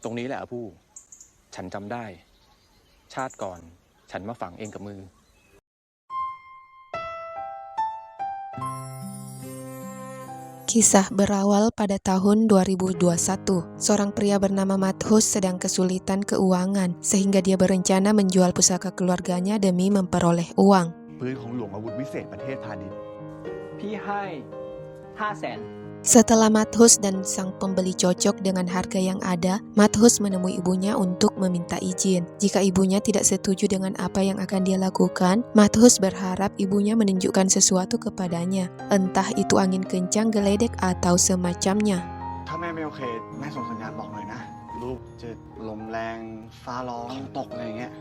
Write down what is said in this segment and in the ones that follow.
ตรงนี้แหละผู้ฉันจำได้ชาติก่อนฉันมาฝังเองกับมือ Kisah berawal pada tahun 2021. Seorang pria bernama Mathus sedang kesulitan keuangan sehingga dia berencana menjual pusaka keluarganya demi memperoleh uang. ปืนของหลวงอาวุธวิเศษประเทศพาณิชย์ พี่ให้500,000 Setelah Mathus dan sang pembeli cocok dengan harga yang ada, Mathus menemui ibunya untuk meminta izin. Jika ibunya tidak setuju dengan apa yang akan dia lakukan, Mathus berharap ibunya menunjukkan sesuatu kepadanya, entah itu angin kencang, geledek, atau semacamnya. ถ้าแม่ไม่โอเคแม่ส่งสัญญาณบอกหน่อยนะลูกจะลมแรงฟ้าร้องตกอะไรอย่างเงี้ย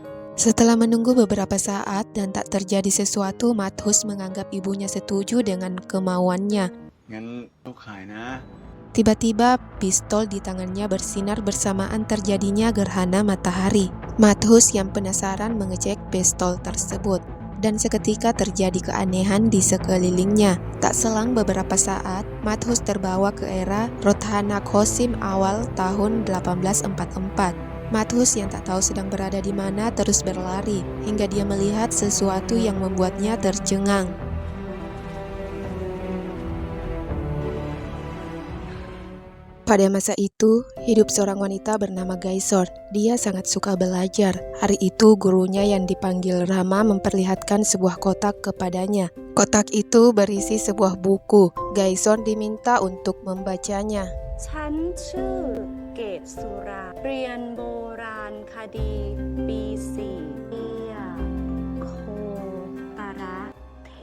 Setelah menunggu beberapa saat dan tak terjadi sesuatu, Mathus menganggap ibunya setuju dengan kemauannya. งั้นลูกขายนะ Tiba-tiba pistol di tangannya bersinar bersamaan terjadinya gerhana matahari. Mathus yang penasaran mengecek pistol tersebut dan seketika terjadi keanehan di sekelilingnya. Tak selang beberapa saat, Mathus terbawa ke era Rothana Kosim awal tahun 1844. Mathus yang tak tahu sedang berada di mana terus berlari hingga dia melihat sesuatu yang membuatnya tercengang. Pada masa itu, hidup seorang wanita bernama Gaisor. Dia sangat suka belajar. Hari itu, gurunya yang dipanggil Rama memperlihatkan sebuah kotak kepadanya. Kotak itu berisi sebuah buku. Gaisor diminta untuk membacanya. ฉันชื่อเกตสุราเรียนโบราณคดีปี4เอียโคตระเท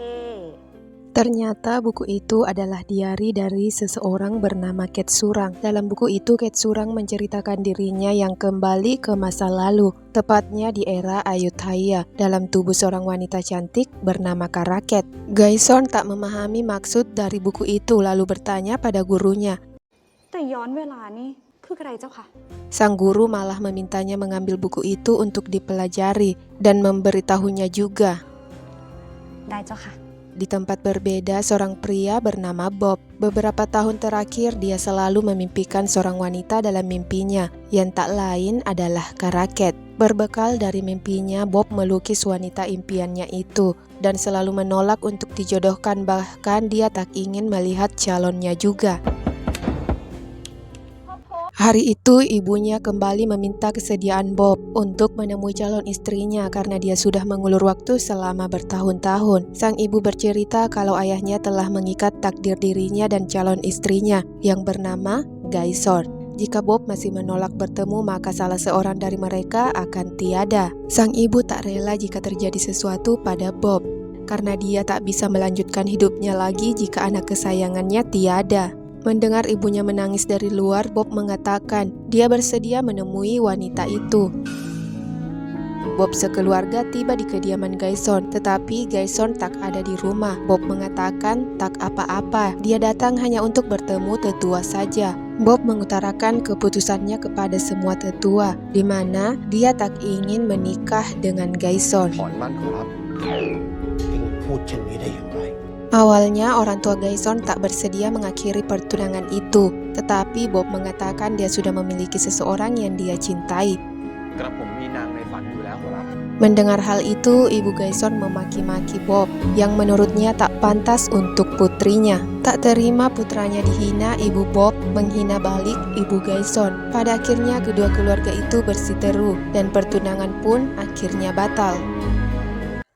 Ternyata buku itu adalah diari dari seseorang bernama Ket Surang. Dalam buku itu, Ket Surang menceritakan dirinya yang kembali ke masa lalu, tepatnya di era Ayutthaya, dalam tubuh seorang wanita cantik bernama Karaket. Gaison tak memahami maksud dari buku itu, lalu bertanya pada gurunya. แต่ย้อนเวลานี่คืออะไรเจ้าค่ะ Sang guru malah memintanya mengambil buku itu untuk dipelajari dan memberitahunya juga. ได้เจ้าค่ะ Di tempat berbeda, seorang pria bernama Bob. Beberapa tahun terakhir, dia selalu memimpikan seorang wanita dalam mimpinya, yang tak lain adalah Karaket. Berbekal dari mimpinya, Bob melukis wanita impiannya itu, dan selalu menolak untuk dijodohkan, bahkan dia tak ingin melihat calonnya juga. Hari itu ibunya kembali meminta kesediaan Bob untuk menemui calon istrinya karena dia sudah mengulur waktu selama bertahun-tahun. Sang ibu bercerita kalau ayahnya telah mengikat takdir dirinya dan calon istrinya yang bernama Gaisor. Jika Bob masih menolak bertemu, maka salah seorang dari mereka akan tiada. Sang ibu tak rela jika terjadi sesuatu pada Bob karena dia tak bisa melanjutkan hidupnya lagi jika anak kesayangannya tiada. Mendengar ibunya menangis dari luar, Bob mengatakan dia bersedia menemui wanita itu. Bob sekeluarga tiba di kediaman Gaison, tetapi Gaison tak ada di rumah. Bob mengatakan tak apa-apa, dia datang hanya untuk bertemu tetua saja. Bob mengutarakan keputusannya kepada semua tetua, di mana dia tak ingin menikah dengan Gaison. ถอนมั่นขอรับ พูดเช่นนี้ได้อย่างไร Awalnya orang tua Gaison tak bersedia mengakhiri pertunangan itu, tetapi Bob mengatakan dia sudah memiliki seseorang yang dia cintai. กระผมมีนางในฝันอยู่แล้วครับ Mendengar hal itu, ibu Gaison memaki-maki Bob, yang menurutnya tak pantas untuk putrinya. Tak terima putranya dihina, ibu Bob menghina balik ibu Gaison. Pada akhirnya kedua keluarga itu bersiteru, dan pertunangan pun akhirnya batal.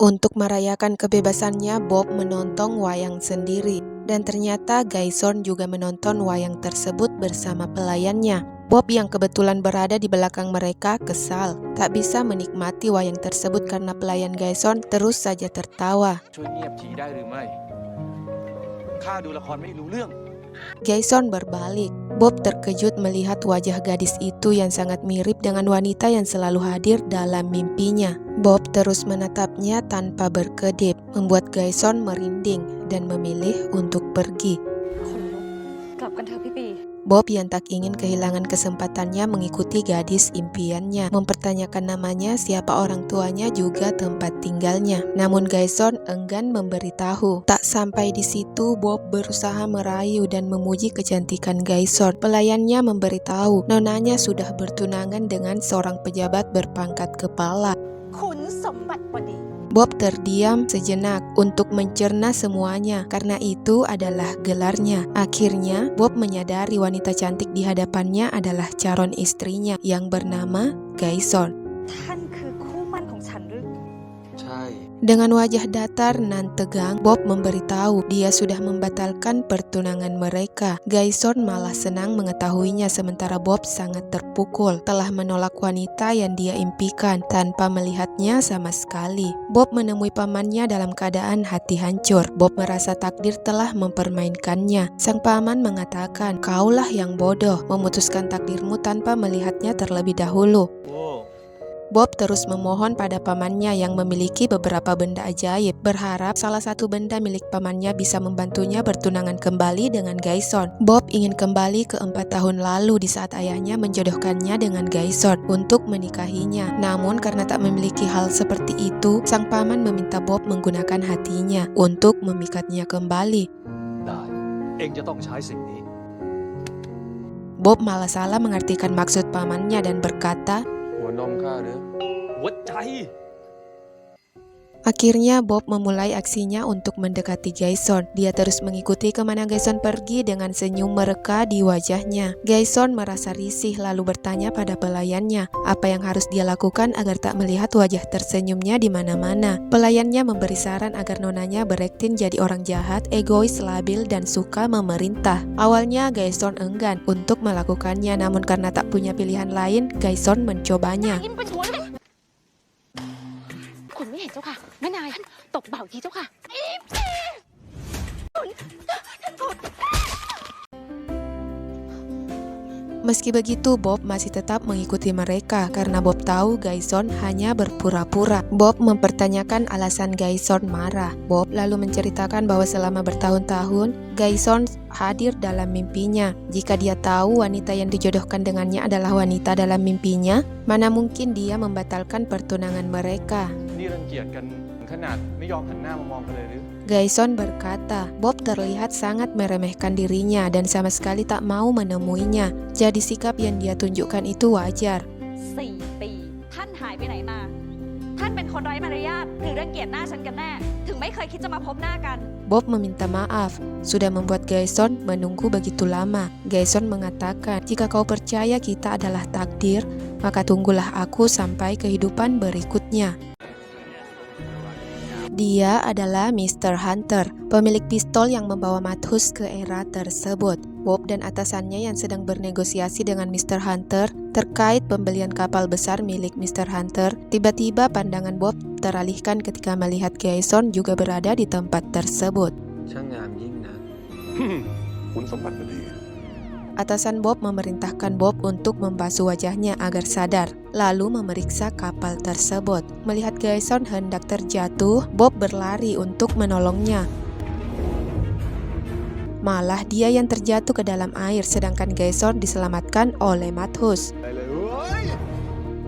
Untuk merayakan kebebasannya, Bob menonton wayang sendiri. Dan ternyata Gaison juga menonton wayang tersebut bersama pelayannya. Bob yang kebetulan berada di belakang mereka kesal. Tak bisa menikmati wayang tersebut karena pelayan Gaison terus saja tertawa. ช่วยเงียบทีได้หรือไม่ข้าดูละครไม่รู้เรื่อง Gaison berbalik. Bob terkejut melihat wajah gadis itu yang sangat mirip dengan wanita yang selalu hadir dalam mimpinya. Bob terus menatapnya tanpa berkedip, membuat Gaison merinding dan memilih untuk pergi. คนลุกกลับกันเถอะพี่ปี Bob yang tak ingin kehilangan kesempatannya mengikuti gadis impiannya, mempertanyakan namanya, siapa orang tuanya, juga tempat tinggalnya. Namun Gaeson enggan memberitahu. Tak sampai di situ, Bob berusaha merayu dan memuji kecantikan Gaeson. Pelayannya memberitahu nonanya sudah bertunangan dengan seorang pejabat berpangkat kepala. ขุนสมบัติบดี Bob terdiam sejenak untuk mencerna semuanya, karena itu adalah gelarnya. Akhirnya, Bob menyadari wanita cantik di hadapannya adalah calon istrinya yang bernama Gaeson. ท่านคือคู่หมั่นของฉันหรือ ใช่ Dengan wajah datar nan tegang, Bob memberitahu dia sudah membatalkan pertunangan mereka. Gaeson malah senang mengetahuinya, sementara Bob sangat terpukul telah menolak wanita yang dia impikan tanpa melihatnya sama sekali. Bob menemui pamannya dalam keadaan hati hancur. Bob merasa takdir telah mempermainkannya. Sang paman mengatakan, "Kaulah yang bodoh, memutuskan takdirmu tanpa melihatnya terlebih dahulu." Bob terus memohon pada pamannya yang memiliki beberapa benda ajaib, berharap salah satu benda milik pamannya bisa membantunya bertunangan kembali dengan Gaeson. Bob ingin kembali ke 4 tahun lalu di saat ayahnya menjodohkannya dengan Gaeson untuk menikahinya. Namun karena tak memiliki hal seperti itu, sang paman meminta Bob menggunakan hatinya untuk memikatnya kembali. ได้เองจะต้องใช้สิ่งนี้ Bob malah salah mengartikan maksud pamannya dan berkata, หัวนมข้าหรือ หัวใจ Akhirnya Bob memulai aksinya untuk mendekati Gaeson. Dia terus mengikuti kemana Gaeson pergi dengan senyum mereka di wajahnya. Gaeson merasa risih lalu bertanya pada pelayannya apa yang harus dia lakukan agar tak melihat wajah tersenyumnya di mana-mana. Pelayannya memberi saran agar nonanya berakting jadi orang jahat, egois, labil, dan suka memerintah. Awalnya Gaeson enggan untuk melakukannya, namun karena tak punya pilihan lain, Gaeson mencobanya. ยิ้มเป็นหัวเลยคุณไม่เห็นเจ้าค่ะแม่นายท่านตบเบาทีเจ้าค่ะ Meski begitu, Bob masih tetap mengikuti mereka karena Bob tahu Gaeson hanya berpura-pura. Bob mempertanyakan alasan Gaeson marah. Bob lalu menceritakan bahwa selama bertahun-tahun, Gaeson hadir dalam mimpinya. Jika dia tahu wanita yang dijodohkan dengannya adalah wanita dalam mimpinya, mana mungkin dia membatalkan pertunangan mereka. นี่รังเกียจกันถึงขนาดไม่ยอมหันหน้ามามองกันเลยหรือ Gaeson berkata, Bob terlihat sangat meremehkan dirinya dan sama sekali tak mau menemuinya. Jadi sikap yang dia tunjukkan itu wajar. 4 ปีท่านหายไปไหนมา ท่านเป็นคนไร้มารยาทหรือรังเกียจหน้าฉันกันแน่ ถึงไม่เคยคิดจะมาพบหน้ากัน Bob meminta maaf, sudah membuat Gaeson menunggu begitu lama. Gaeson mengatakan, jika kau percaya kita adalah takdir, maka tunggulah aku sampai kehidupan berikutnya. Dia adalah Mr. Hunter, pemilik pistol yang membawa Mathus ke era tersebut. Bob dan atasannya yang sedang bernegosiasi dengan Mr. Hunter terkait pembelian kapal besar milik Mr. Hunter. Tiba-tiba pandangan Bob teralihkan ketika melihat Gaeson juga berada di tempat tersebut. ช่างงามยิ่งนะ ขุนสมบัติบดี Atasan Bob memerintahkan Bob untuk membasuh wajahnya agar sadar, lalu memeriksa kapal tersebut. Melihat Gaeson hendak terjatuh, Bob berlari untuk menolongnya. Malah dia yang terjatuh ke dalam air, sedangkan Gaeson diselamatkan oleh Mathus.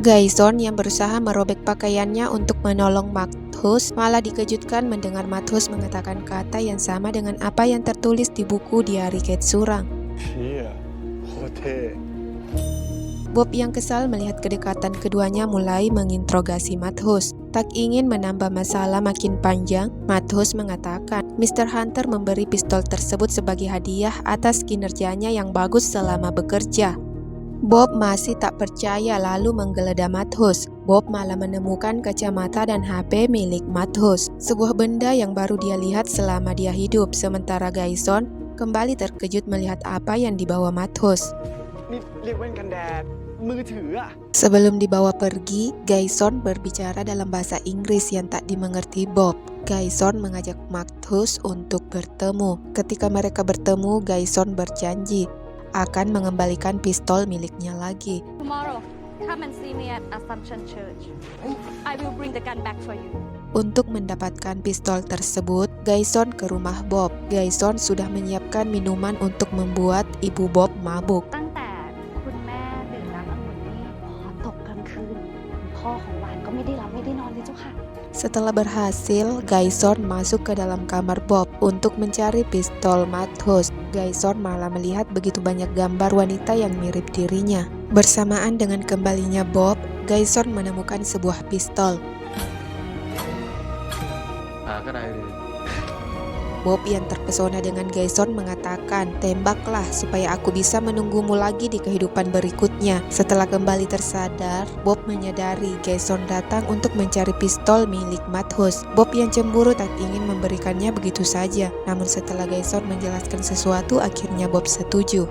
Gaeson yang berusaha merobek pakaiannya untuk menolong Mathus malah dikejutkan mendengar Mathus mengatakan kata yang sama dengan apa yang tertulis di buku diari Ketsurang. เชี่ยโคตรเท่ Bob yang kesal melihat kedekatan keduanya mulai menginterogasi Mathus. Tak ingin menambah masalah makin panjang, Mathus mengatakan Mr. Hunter memberi pistol tersebut sebagai hadiah atas kinerjanya yang bagus selama bekerja. Bob masih tak percaya lalu menggeledah Mathus. Bob malah menemukan kacamata dan HP milik Mathus, sebuah benda yang baru dia lihat selama dia hidup, sementara Gaeson kembali terkejut melihat apa yang dibawa Mathus. นี่เรียกแว่นกันแดด มือถืออะ Sebelum dibawa pergi, Gaeson berbicara dalam bahasa Inggris yang tak dimengerti Bob. Gaeson mengajak Mathus untuk bertemu. Ketika mereka bertemu, Gaeson berjanji akan mengembalikan pistol miliknya lagi. Tomorrow, come and see me at Assumption Church. I will bring the gun back for you. Untuk mendapatkan pistol tersebut, Gaeson ke rumah Bob. Gaeson sudah menyiapkan minuman untuk membuat ibu Bob mabuk. ตั้งแต่คุณแม่ดื่มน้ำองุ่นนี่พอตกกลางคืนคุณพ่อของหวานก็ไม่ได้หลับไม่ได้นอนเลยเจ้าค่ะ Setelah berhasil, Gaeson masuk ke dalam kamar Bob untuk mencari pistol Mathus. Gaeson malah melihat begitu banyak gambar wanita yang mirip dirinya. Bersamaan dengan kembalinya Bob, Gaeson menemukan sebuah pistol. หาก็ได้เลย Bob yang terpesona dengan Gaeson mengatakan, "Tembaklah supaya aku bisa menunggumu lagi di kehidupan berikutnya." Setelah kembali tersadar, Bob menyadari Gaeson datang untuk mencari pistol milik Mathus. Bob yang cemburu tak ingin memberikannya begitu saja. Namun setelah Gaeson menjelaskan sesuatu, akhirnya Bob setuju.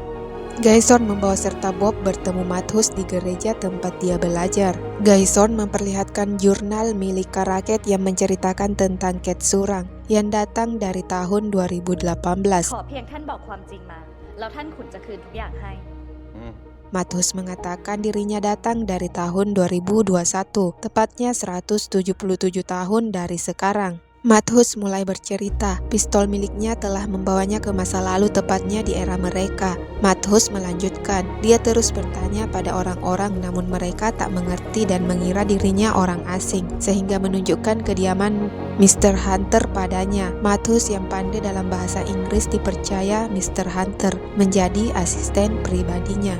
Gaeson membawa serta Bob bertemu Mathus di gereja tempat dia belajar. Gaeson memperlihatkan jurnal milik Karaket yang menceritakan tentang Ket Surang yang datang dari tahun 2018. ขอเพียงท่านบอกความจริงมา แล้วท่านขุนจะคืนทุกอย่างให้ Mathus mengatakan dirinya datang dari tahun 2021, tepatnya 177 tahun dari sekarang. Mathus mulai bercerita, pistol miliknya telah membawanya ke masa lalu tepatnya di era mereka. Mathus melanjutkan, dia terus bertanya pada orang-orang namun mereka tak mengerti dan mengira dirinya orang asing, sehingga menunjukkan kediaman Mr. Hunter padanya. Mathus yang pandai dalam bahasa Inggris dipercaya Mr. Hunter menjadi asisten pribadinya.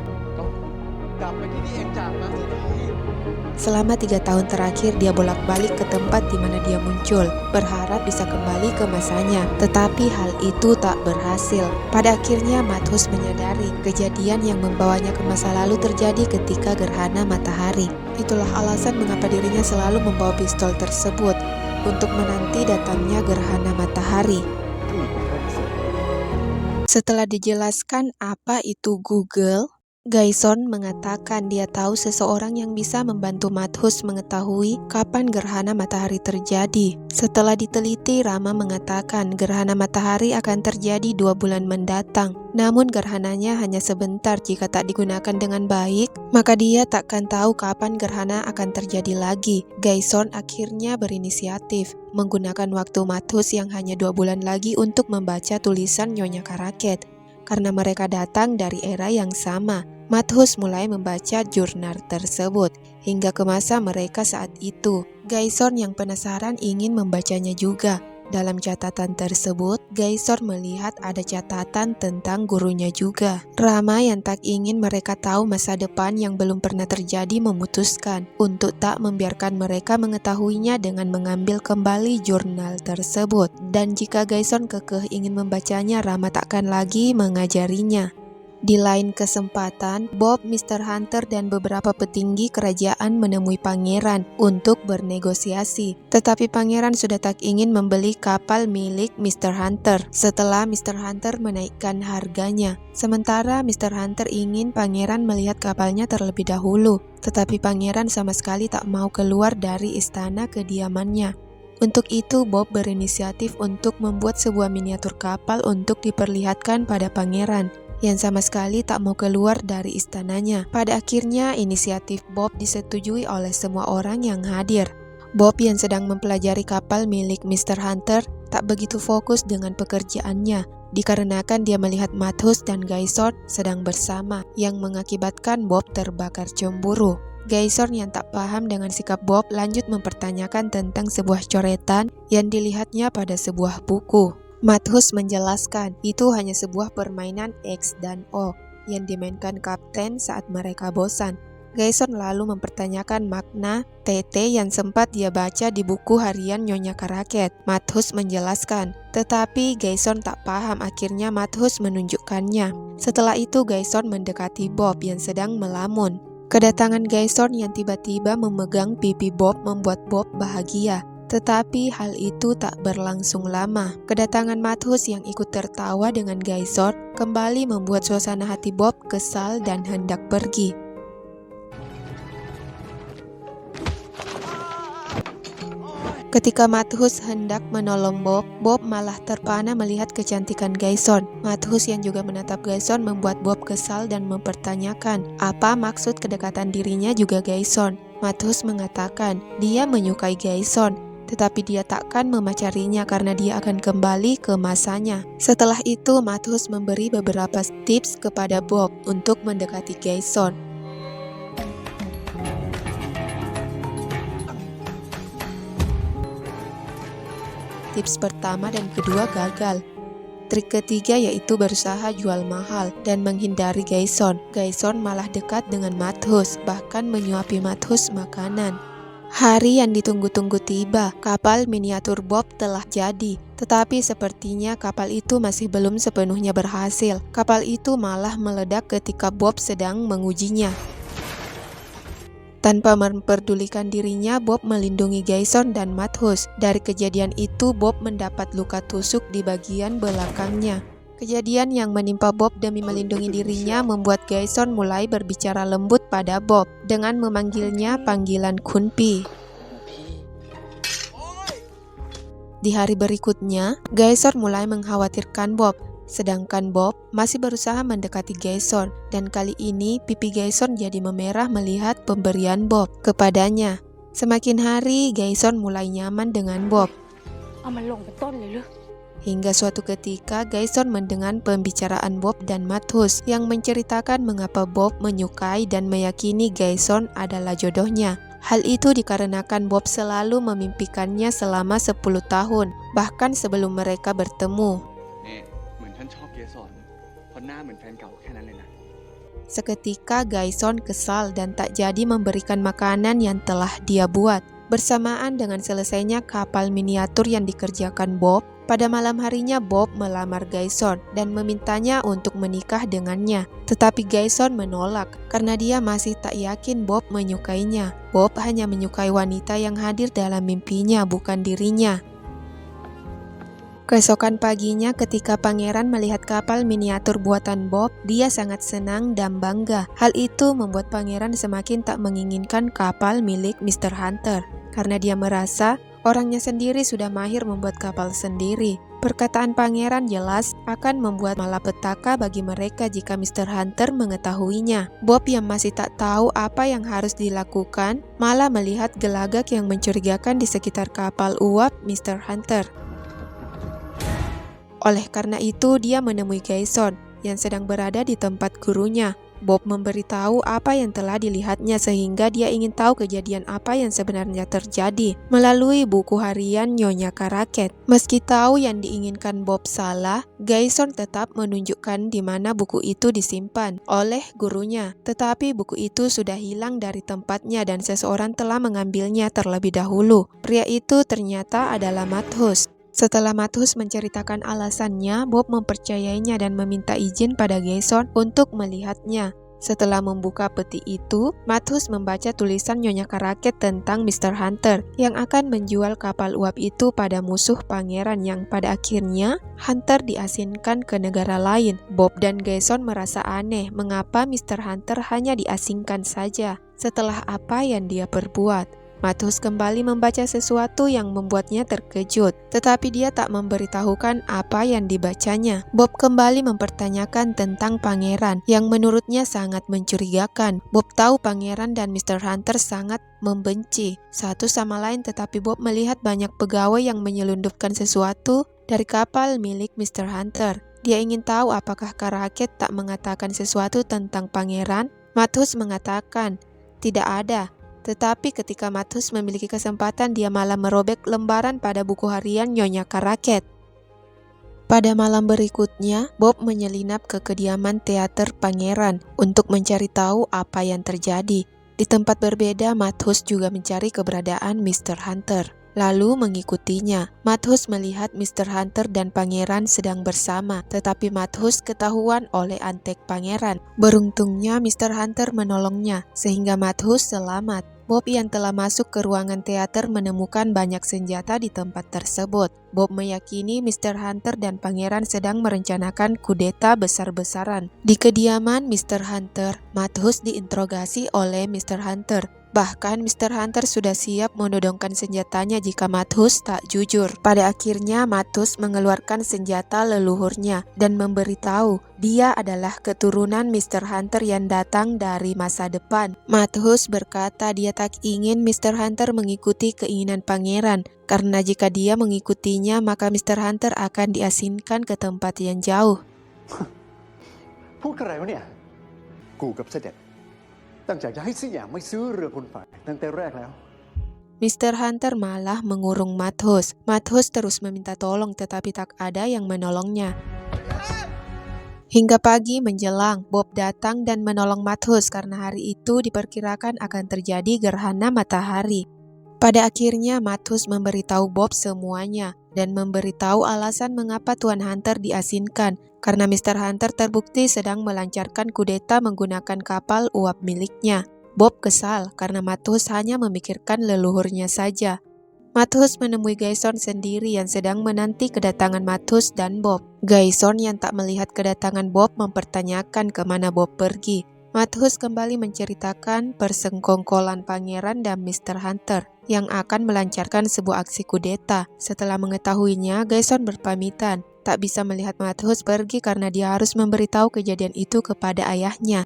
Selama 3 tahun terakhir dia bolak-balik ke tempat di mana dia muncul, berharap bisa kembali ke masanya. Tetapi hal itu tak berhasil. Pada akhirnya Mathus menyadari kejadian yang membawanya ke masa lalu terjadi ketika gerhana matahari. Itulah alasan mengapa dirinya selalu membawa pistol tersebut, untuk menanti datangnya gerhana matahari. Setelah dijelaskan apa itu Google, Gaeson mengatakan dia tahu seseorang yang bisa membantu Mathus mengetahui kapan gerhana matahari terjadi. Setelah diteliti, Rama mengatakan gerhana matahari akan terjadi 2 bulan mendatang. Namun gerhananya hanya sebentar jika tak digunakan dengan baik, maka dia takkan tahu kapan gerhana akan terjadi lagi. Gaeson akhirnya berinisiatif, menggunakan waktu Mathus yang hanya 2 bulan lagi untuk membaca tulisan Nyonya Karaket. Karena mereka datang dari era yang sama, Mathus mulai membaca jurnal tersebut hingga ke masa mereka saat itu. Gaeson yang penasaran ingin membacanya juga. Dalam catatan tersebut, Gaeson melihat ada catatan tentang gurunya juga. Rama yang tak ingin mereka tahu masa depan yang belum pernah terjadi memutuskan untuk tak membiarkan mereka mengetahuinya dengan mengambil kembali jurnal tersebut. Dan jika Gaeson kekeh ingin membacanya, Rama takkan lagi mengajarinya. Di lain kesempatan, Bob, Mr. Hunter, dan beberapa petinggi kerajaan menemui pangeran untuk bernegosiasi. Tetapi pangeran sudah tak ingin membeli kapal milik Mr. Hunter setelah Mr. Hunter menaikkan harganya. Sementara Mr. Hunter ingin pangeran melihat kapalnya terlebih dahulu. Tetapi pangeran sama sekali tak mau keluar dari istana kediamannya. Untuk itu, Bob berinisiatif untuk membuat sebuah miniatur kapal untuk diperlihatkan pada pangeran, yang sama sekali tak mau keluar dari istananya. Pada akhirnya, inisiatif Bob disetujui oleh semua orang yang hadir. Bob yang sedang mempelajari kapal milik Mr. Hunter tak begitu fokus dengan pekerjaannya, dikarenakan dia melihat Mathus dan Gaeson sedang bersama, yang mengakibatkan Bob terbakar cemburu. Gaeson yang tak paham dengan sikap Bob lanjut mempertanyakan tentang sebuah coretan yang dilihatnya pada sebuah buku. Mathus menjelaskan itu hanya sebuah permainan X dan O yang dimainkan kapten saat mereka bosan. Gaeson lalu mempertanyakan makna TT yang sempat dia baca di buku harian Nyonya Karaket. Mathus menjelaskan, tetapi Gaeson tak paham. Akhirnya Mathus menunjukkannya. Setelah itu Gaeson mendekati Bob yang sedang melamun. Kedatangan Gaeson yang tiba-tiba memegang pipi Bob membuat Bob bahagia. Tetapi hal itu tak berlangsung lama. Kedatangan Mathus yang ikut tertawa dengan Gaeson kembali membuat suasana hati Bob kesal dan hendak pergi. Ketika Mathus hendak menolong Bob, Bob malah terpana melihat kecantikan Gaeson. Mathus yang juga menatap Gaeson membuat Bob kesal dan mempertanyakan apa maksud kedekatan dirinya juga Gaeson. Mathus mengatakan dia menyukai Gaeson. tetapi dia takkan memacarinya karena dia akan kembali ke masanya. Setelah itu, Mathus memberi beberapa tips kepada Bob untuk mendekati Gaeson. Tips pertama dan kedua gagal. Trik ketiga yaitu berusaha jual mahal dan menghindari Gaeson. Gaeson malah dekat dengan Mathus, bahkan menyuapi Mathus makanan. Hari yang ditunggu-tunggu tiba, kapal miniatur Bob telah jadi. Tetapi sepertinya kapal itu masih belum sepenuhnya berhasil. Kapal itu malah meledak ketika Bob sedang mengujinya. Tanpa memperdulikan dirinya, Bob melindungi Gaeson dan Mathus. Dari kejadian itu, Bob mendapat luka tusuk di bagian belakangnya. Kejadian yang menimpa Bob demi melindungi dirinya membuat Gaeson mulai berbicara lembut pada Bob dengan memanggilnya panggilan Kunpi. Di hari berikutnya, Gaeson mulai mengkhawatirkan Bob. Sedangkan Bob masih berusaha mendekati Gaeson, dan kali ini pipi Gaeson jadi memerah melihat pemberian Bob kepadanya. Semakin hari, Gaeson mulai nyaman dengan Bob. Hingga suatu ketika, Gaeson mendengar pembicaraan Bob dan Mathus yang menceritakan mengapa Bob menyukai dan meyakini Gaeson adalah jodohnya. Hal itu dikarenakan Bob selalu memimpikannya selama 10 tahun, bahkan sebelum mereka bertemu. Seketika Gaeson kesal dan tak jadi memberikan makanan yang telah dia buat. Bersamaan dengan selesainya kapal miniatur yang dikerjakan Bob, pada malam harinya Bob melamar Gaeson dan memintanya untuk menikah dengannya. Tetapi Gaeson menolak karena dia masih tak yakin Bob menyukainya. Bob hanya menyukai wanita yang hadir dalam mimpinya, bukan dirinya. Keesokan paginya ketika pangeran melihat kapal miniatur buatan Bob, dia sangat senang dan bangga. Hal itu membuat pangeran semakin tak menginginkan kapal milik Mr. Hunter, karena dia merasa orangnya sendiri sudah mahir membuat kapal sendiri. Perkataan pangeran jelas akan membuat malapetaka bagi mereka jika Mr. Hunter mengetahuinya. Bob yang masih tak tahu apa yang harus dilakukan, malah melihat gelagak yang mencurigakan di sekitar kapal uap Mr. Hunter. Oleh karena itu, dia menemui Gaeson yang sedang berada di tempat gurunya. Bob memberitahu apa yang telah dilihatnya sehingga dia ingin tahu kejadian apa yang sebenarnya terjadi melalui buku harian Nyonya Karaket. Meski tahu yang diinginkan Bob salah, Gaeson tetap menunjukkan di mana buku itu disimpan oleh gurunya. Tetapi buku itu sudah hilang dari tempatnya dan seseorang telah mengambilnya terlebih dahulu. Pria itu ternyata adalah Mathus. Setelah Mathus menceritakan alasannya, Bob mempercayainya dan meminta izin pada Gaeson untuk melihatnya. Setelah membuka peti itu, Mathus membaca tulisan Nyonya Karaket tentang Mr. Hunter yang akan menjual kapal uap itu pada musuh pangeran yang pada akhirnya Hunter diasingkan ke negara lain. Bob dan Gaeson merasa aneh mengapa Mr. Hunter hanya diasingkan saja setelah apa yang dia perbuat. Mathus kembali membaca sesuatu yang membuatnya terkejut, tetapi dia tak memberitahukan apa yang dibacanya. Bob kembali mempertanyakan tentang pangeran yang menurutnya sangat mencurigakan. Bob tahu pangeran dan Mr. Hunter sangat membenci satu sama lain, tetapi Bob melihat banyak pegawai yang menyelundupkan sesuatu dari kapal milik Mr. Hunter. Dia ingin tahu apakah Karaket tak mengatakan sesuatu tentang pangeran. Mathus mengatakan tidak ada. Tetapi ketika Mathus memiliki kesempatan, dia malah merobek lembaran pada buku harian Nyonya Karaket. Pada malam berikutnya, Bob menyelinap ke kediaman teater pangeran untuk mencari tahu apa yang terjadi. Di tempat berbeda, Mathus juga mencari keberadaan Mr. Hunter, lalu mengikutinya. Mathus melihat Mr. Hunter dan pangeran sedang bersama, tetapi Mathus ketahuan oleh antek pangeran. Beruntungnya Mr. Hunter menolongnya, sehingga Mathus selamat. Bob yang telah masuk ke ruangan teater menemukan banyak senjata di tempat tersebut. Bob meyakini Mr. Hunter dan pangeran sedang merencanakan kudeta besar-besaran. Di kediaman Mr. Hunter, Mathus diinterogasi oleh Mr. Hunter. Bahkan Mr. Hunter sudah siap menodongkan senjatanya jika Mathus tak jujur. Pada akhirnya Mathus mengeluarkan senjata leluhurnya dan memberitahu dia adalah keturunan Mr. Hunter yang datang dari masa depan. Mathus berkata dia tak ingin Mr. Hunter mengikuti keinginan pangeran, karena jika dia mengikutinya maka Mr. Hunter akan diasingkan ke tempat yang jauh. พูดอะไรวะเนี่ยกูกับเสด็จตั้งใจจะให้ซี่อย่างไม่ซื้อเรือคนฝ่ายตั้งแต่แรกแล้ว Mr. Hunter malah mengurung Mathus. Mathus terus meminta tolong tetapi tak ada yang menolongnya. Hingga pagi menjelang, Bob datang dan menolong Mathus karena hari itu diperkirakan akan terjadi gerhana matahari. Pada akhirnya Mathus memberitahu Bob semuanya dan memberitahu alasan mengapa Tuan Hunter diasingkan, karena Mr. Hunter terbukti sedang melancarkan kudeta menggunakan kapal uap miliknya. Bob kesal karena Mathus hanya memikirkan leluhurnya saja. Mathus menemui Gaeson sendiri yang sedang menanti kedatangan Mathus dan Bob. Gaeson yang tak melihat kedatangan Bob mempertanyakan kemana Bob pergi. Mathus kembali menceritakan persengkongkolan pangeran dan Mr. Hunter yang akan melancarkan sebuah aksi kudeta. Setelah mengetahuinya, Gaeson berpamitan. Tak bisa melihat Mathus pergi karena dia harus memberitahu kejadian itu kepada ayahnya.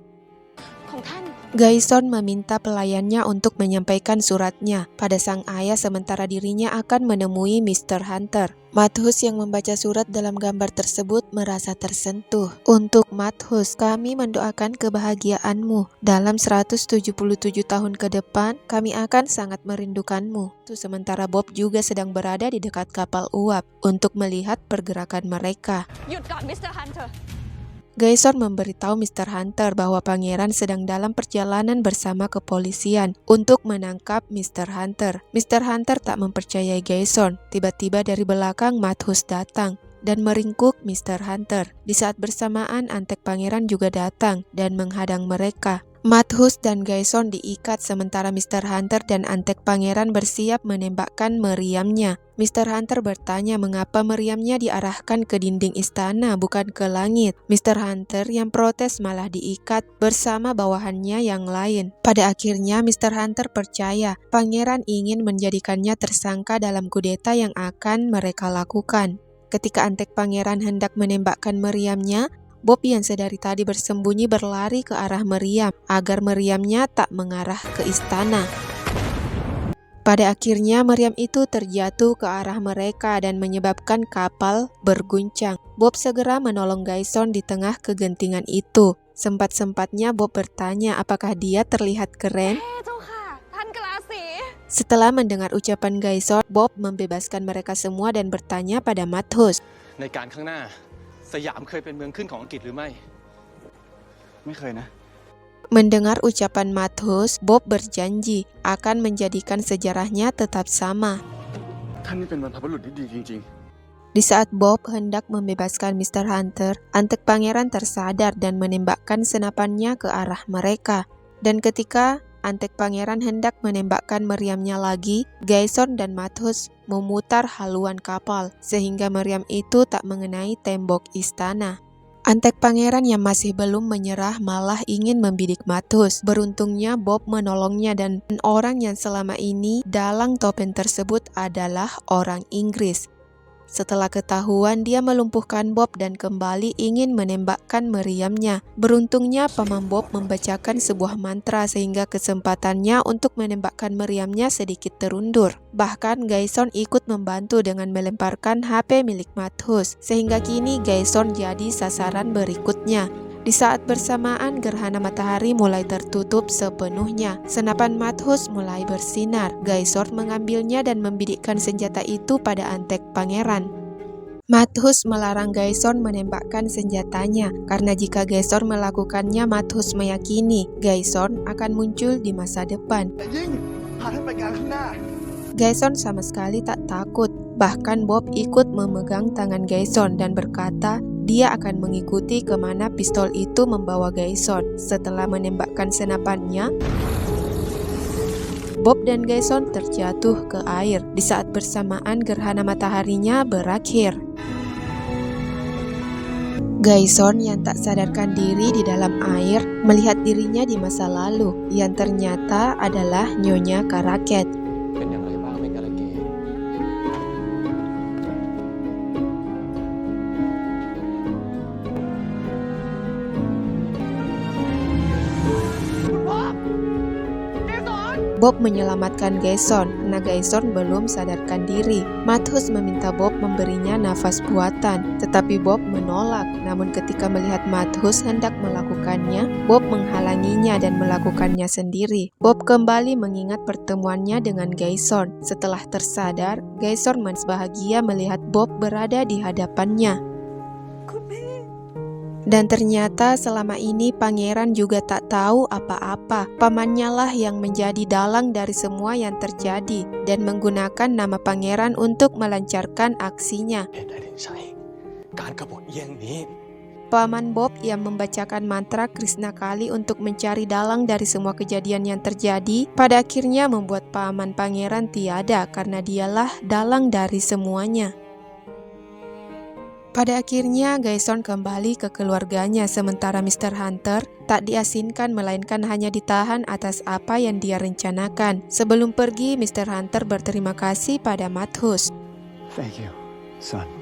Gaeson meminta pelayannya untuk menyampaikan suratnya pada sang ayah sementara dirinya akan menemui Mr. Hunter. Mathus yang membaca surat dalam gambar tersebut merasa tersentuh. Untuk Mathus, kami mendoakan kebahagiaanmu. Dalam 177 tahun ke depan, kami akan sangat merindukanmu. Sementara Bob juga sedang berada di dekat kapal uap untuk melihat pergerakan mereka. หยุดก่อน Mr. Hunter. Gaeson memberitahu Mr. Hunter bahwa pangeran sedang dalam perjalanan bersama kepolisian untuk menangkap Mr. Hunter. Mr. Hunter tak mempercayai Gaeson. Tiba-tiba dari belakang Mathus datang dan meringkuk Mr. Hunter. Di saat bersamaan Antek Pangeran juga datang dan menghadang mereka. Mathus dan Gaeson diikat sementara Mr. Hunter dan Antek Pangeran bersiap menembakkan meriamnya. Mr. Hunter bertanya mengapa meriamnya diarahkan ke dinding istana bukan ke langit. Mr. Hunter yang protes malah diikat bersama bawahannya yang lain. Pada akhirnya Mr. Hunter percaya pangeran ingin menjadikannya tersangka dalam kudeta yang akan mereka lakukan. Ketika Antek Pangeran hendak menembakkan meriamnya, Bob yang sedari tadi bersembunyi berlari ke arah meriam agar meriamnya tak mengarah ke istana. Pada akhirnya meriam itu terjatuh ke arah mereka dan menyebabkan kapal berguncang. Bob segera menolong Gaeson di tengah kegentingan itu. Sempat-sempatnya Bob bertanya apakah dia terlihat keren. Setelah mendengar ucapan Gaeson, Bob membebaskan mereka semua dan bertanya pada Mathus. ในการข้างหน้าสยามเคยเป็นเมืองขึ้นของอังกฤษหรือไม่ ไม่เคยนะ Mendengar ucapan Mathus, Bob berjanji akan menjadikan sejarahnya tetap sama. ท่านนี่เป็นบรรพบุรุษที่ดีจริง Di saat Bob hendak membebaskan Mr. Hunter, Antek Pangeran tersadar dan menembakkan senapannya ke arah mereka. Dan ketika Antek Pangeran hendak menembakkan meriamnya lagi, Gaeson dan Mathus memutar haluan kapal sehingga meriam itu tak mengenai tembok istana. Antek Pangeran yang masih belum menyerah malah ingin membidik Mathus. Beruntungnya Bob menolongnya dan orang yang selama ini dalang topeng tersebut adalah orang Inggris. Setelah ketahuan, dia melumpuhkan Bob dan kembali ingin menembakkan meriamnya. Beruntungnya paman Bob membacakan sebuah mantra sehingga kesempatannya untuk menembakkan meriamnya sedikit terundur. Bahkan Gaeson ikut membantu dengan melemparkan HP milik Mathus, sehingga kini Gaeson jadi sasaran berikutnya. Di saat bersamaan gerhana matahari mulai tertutup sepenuhnya. Senapan Mathus mulai bersinar. Gaeson mengambilnya dan membidikkan senjata itu pada Antek Pangeran. Mathus melarang Gaeson menembakkan senjatanya karena jika Gaeson melakukannya, Mathus meyakini Gaeson akan muncul di masa depan. ๆยิ่งพาท่านไปการข้างหน้า Gaeson sama sekali tak takut. Bahkan Bob ikut memegang tangan Gaeson dan berkata dia akan mengikuti kemana pistol itu membawa Gaeson. Setelah menembakkan senapannya, Bob dan Gaeson terjatuh ke air. Di saat bersamaan gerhana mataharinya berakhir. Gaeson yang tak sadarkan diri di dalam air melihat dirinya di masa lalu yang ternyata adalah Nyonya Karaket. เป็นอย่างไรบ้างไม่กาลเกต Bob menyelamatkan Gaeson karena Gaeson belum sadarkan diri. Mathus meminta Bob memberinya nafas buatan, tetapi Bob menolak. Namun ketika melihat Mathus hendak melakukannya, Bob menghalanginya dan melakukannya sendiri. Bob kembali mengingat pertemuannya dengan Gaeson. Setelah tersadar, Gaeson bahagia melihat Bob berada di hadapannya. Dan ternyata selama ini pangeran juga tak tahu apa-apa. Pamannya lah yang menjadi dalang dari semua yang terjadi dan menggunakan nama pangeran untuk melancarkan aksinya. เหตุใดถึงใช้การกบฏเยี่ยงนี้ Paman Bob yang membacakan mantra Krishna Kali untuk mencari dalang dari semua kejadian yang terjadi, pada akhirnya membuat paman pangeran tiada karena dialah dalang dari semuanya. Pada akhirnya, Gaeson kembali ke keluarganya sementara Mr. Hunter tak diasinkan melainkan hanya ditahan atas apa yang dia rencanakan. Sebelum pergi, Mr. Hunter berterima kasih pada Mathus. Thank you, son.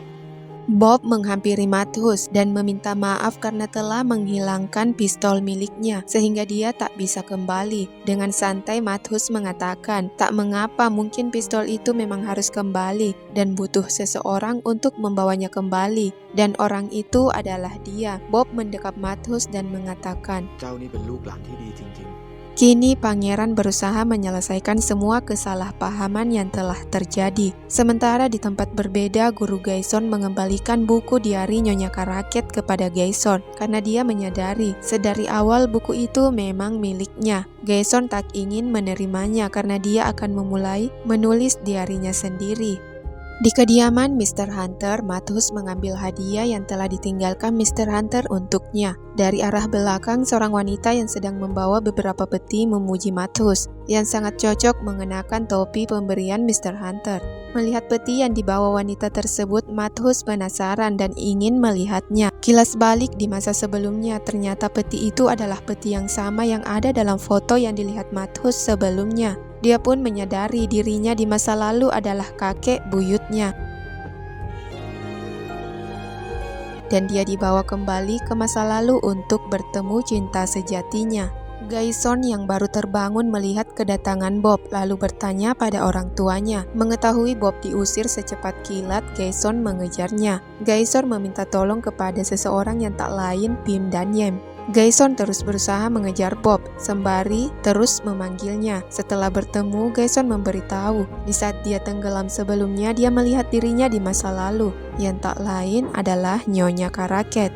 Bob menghampiri Mathus dan meminta maaf karena telah menghilangkan pistol miliknya sehingga dia tak bisa kembali. Dengan santai Mathus mengatakan, tak mengapa, mungkin pistol itu memang harus kembali dan butuh seseorang untuk membawanya kembali, dan orang itu adalah dia. Bob mendekap Mathus dan mengatakan, เจ้านี่เป็นลูกหลานที่ดีจริง kini pangeran berusaha menyelesaikan semua kesalahpahaman yang telah terjadi. Sementara di tempat berbeda, guru Gaeson mengembalikan buku diari Nyonya Karaket kepada Gaeson karena dia menyadari sedari awal buku itu memang miliknya. Gaeson tak ingin menerimanya karena dia akan memulai menulis diarinya sendiri. Di kediaman Mr. Hunter, Mathus mengambil hadiah yang telah ditinggalkan Mr. Hunter untuknya. Dari arah belakang, seorang wanita yang sedang membawa beberapa peti memuji Mathus, yang sangat cocok mengenakan topi pemberian Mr. Hunter. Melihat peti yang dibawa wanita tersebut, Mathus penasaran dan ingin melihatnya. Kilas balik di masa sebelumnya, ternyata peti itu adalah peti yang sama yang ada dalam foto yang dilihat Mathus sebelumnya. Dia pun menyadari dirinya di masa lalu adalah kakek buyutnya. Dan dia dibawa kembali ke masa lalu untuk bertemu cinta sejatinya. Gaeson yang baru terbangun melihat kedatangan Bob lalu bertanya pada orang tuanya. Mengetahui Bob diusir secepat kilat, Gaeson mengejarnya. Gaeson meminta tolong kepada seseorang yang tak lain Pim dan Yem. Gaeson terus berusaha mengejar Bob, sembari terus memanggilnya. Setelah bertemu, Gaeson memberitahu, di saat dia tenggelam sebelumnya, dia melihat dirinya di masa lalu, yang tak lain adalah Nyonya Karaket.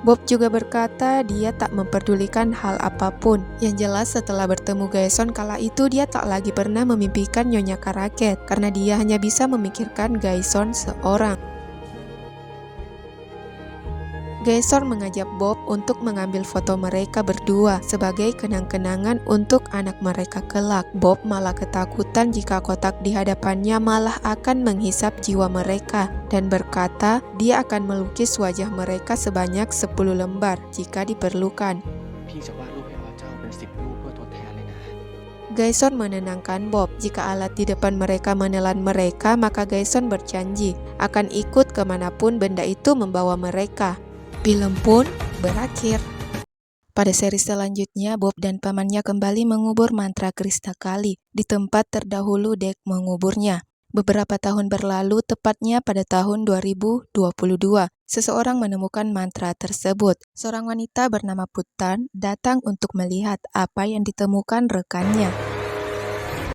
Bob juga berkata dia tak memperdulikan hal apapun. Yang jelas setelah bertemu Gaeson kala itu, dia tak lagi pernah memimpikan Nyonya Karaket, karena dia hanya bisa memikirkan Gaeson seorang. Gaeson mengajak Bob untuk mengambil foto mereka berdua sebagai kenang-kenangan untuk anak mereka kelak. Bob malah ketakutan jika kotak di hadapannya malah akan menghisap jiwa mereka dan berkata dia akan melukis wajah mereka sebanyak 10 lembar jika diperlukan. พี่จะวาดรูปให้พ่อเจ้าเป็น10 รูปเพื่อทดแทนเลยนะ Gaeson menenangkan Bob. Jika alat di depan mereka menelan mereka, maka Gaeson berjanji akan ikut kemanapun benda itu membawa mereka. Film pun berakhir. Pada seri selanjutnya, Bob dan pamannya kembali mengubur mantra Krishna Kali di tempat terdahulu Dek menguburnya. Beberapa tahun berlalu, tepatnya pada tahun 2022, seseorang menemukan mantra tersebut. Seorang wanita bernama Putan datang untuk melihat apa yang ditemukan rekannya.